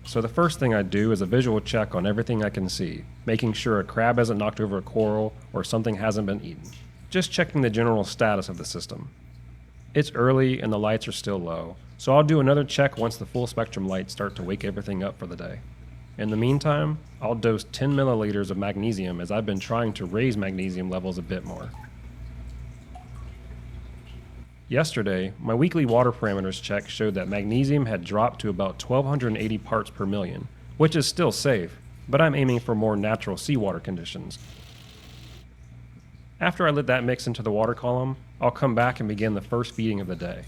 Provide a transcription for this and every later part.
so the first thing I do is a visual check on everything I can see, making sure a crab hasn't knocked over a coral or something hasn't been eaten. Just checking the general status of the system. It's early and the lights are still low, so I'll do another check once the full spectrum lights start to wake everything up for the day. In the meantime, I'll dose 10 milliliters of magnesium as I've been trying to raise magnesium levels a bit more. Yesterday, my weekly water parameters check showed that magnesium had dropped to about 1280 parts per million, which is still safe, but I'm aiming for more natural seawater conditions. After I let that mix into the water column, I'll come back and begin the first feeding of the day.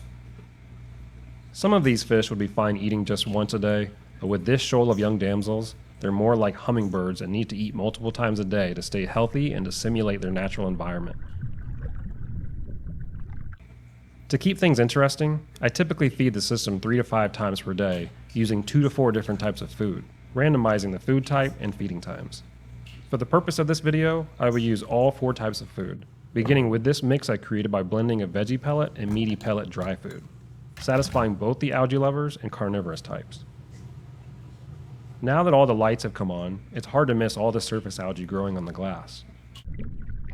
Some of these fish would be fine eating just once a day, but with this shoal of young damsels, they're more like hummingbirds and need to eat multiple times a day to stay healthy and to simulate their natural environment. To keep things interesting, I typically feed the system 3 to 5 times per day, using 2 to 4 different types of food, randomizing the food type and feeding times. For the purpose of this video, I will use all 4 types of food, beginning with this mix I created by blending a veggie pellet and meaty pellet dry food, satisfying both the algae lovers and carnivorous types. Now that all the lights have come on, it's hard to miss all the surface algae growing on the glass.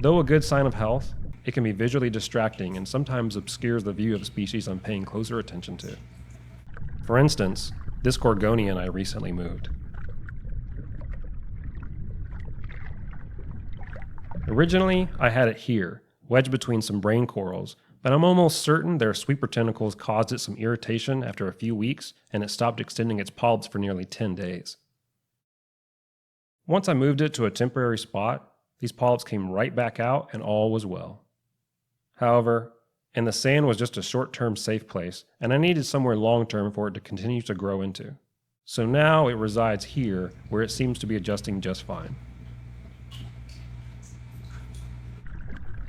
Though a good sign of health, it can be visually distracting and sometimes obscures the view of species I'm paying closer attention to. For instance, this gorgonian I recently moved. Originally, I had it here, wedged between some brain corals, but I'm almost certain their sweeper tentacles caused it some irritation after a few weeks and it stopped extending its polyps for nearly 10 days. Once I moved it to a temporary spot, these polyps came right back out and all was well. However, and the sand was just a short-term safe place, and I needed somewhere long-term for it to continue to grow into. So now it resides here, where it seems to be adjusting just fine.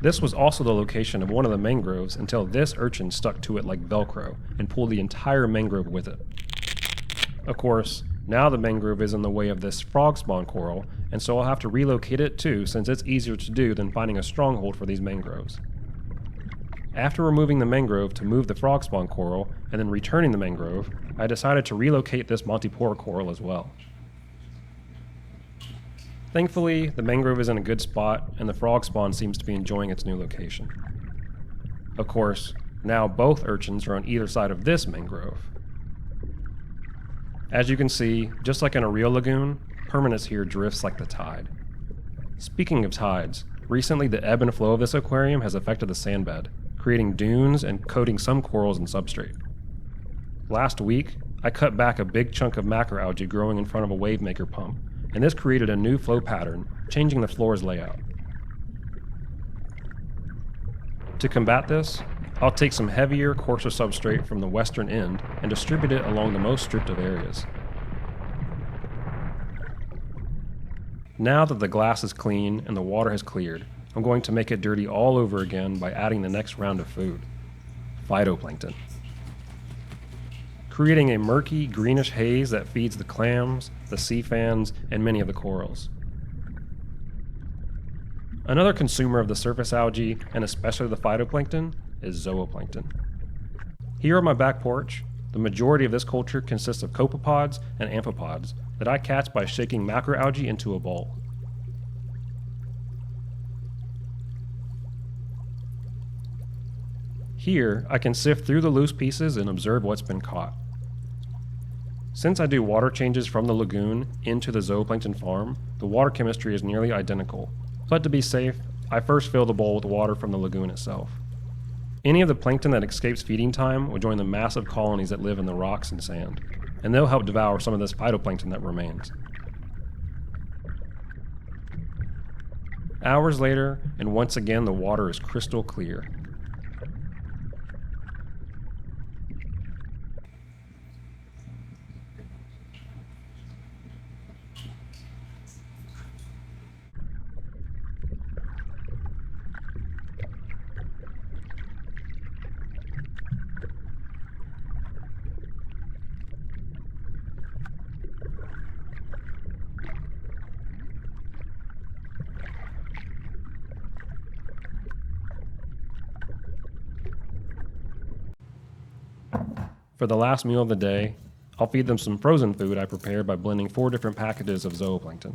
This was also the location of one of the mangroves until this urchin stuck to it like Velcro and pulled the entire mangrove with it. Of course, now the mangrove is in the way of this frog spawn coral, and so I'll have to relocate it too, since it's easier to do than finding a stronghold for these mangroves. After removing the mangrove to move the frog spawn coral, and then returning the mangrove, I decided to relocate this Montipora coral as well. Thankfully, the mangrove is in a good spot, and the frog spawn seems to be enjoying its new location. Of course, now both urchins are on either side of this mangrove. As you can see, just like in a real lagoon, permanence here drifts like the tide. Speaking of tides, recently the ebb and flow of this aquarium has affected the sandbed, creating dunes and coating some corals in substrate. Last week, I cut back a big chunk of macroalgae growing in front of a wavemaker pump, and this created a new flow pattern, changing the floor's layout. To combat this, I'll take some heavier, coarser substrate from the western end and distribute it along the most stripped of areas. Now that the glass is clean and the water has cleared, I'm going to make it dirty all over again by adding the next round of food, phytoplankton. Creating a murky, greenish haze that feeds the clams, the sea fans, and many of the corals. Another consumer of the surface algae, and especially the phytoplankton, is zooplankton. Here on my back porch, the majority of this culture consists of copepods and amphipods that I catch by shaking macroalgae into a bowl. Here, I can sift through the loose pieces and observe what's been caught. Since I do water changes from the lagoon into the zooplankton farm, the water chemistry is nearly identical, but to be safe, I first fill the bowl with water from the lagoon itself. Any of the plankton that escapes feeding time will join the massive colonies that live in the rocks and sand, and they'll help devour some of this phytoplankton that remains. Hours later, and once again the water is crystal clear. For the last meal of the day, I'll feed them some frozen food I prepared by blending 4 different packages of zooplankton.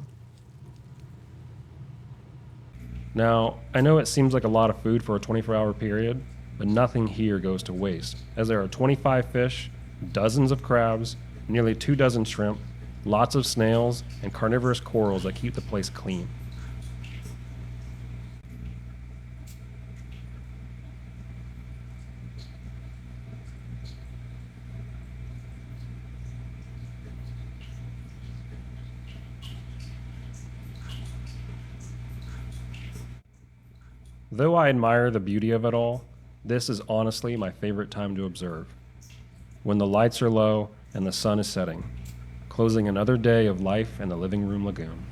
Now, I know it seems like a lot of food for a 24-hour period, but nothing here goes to waste, as there are 25 fish, dozens of crabs, nearly 2 dozen shrimp, lots of snails, and carnivorous corals that keep the place clean. Though I admire the beauty of it all, this is honestly my favorite time to observe. When the lights are low and the sun is setting, closing another day of life in the Living Room Lagoon.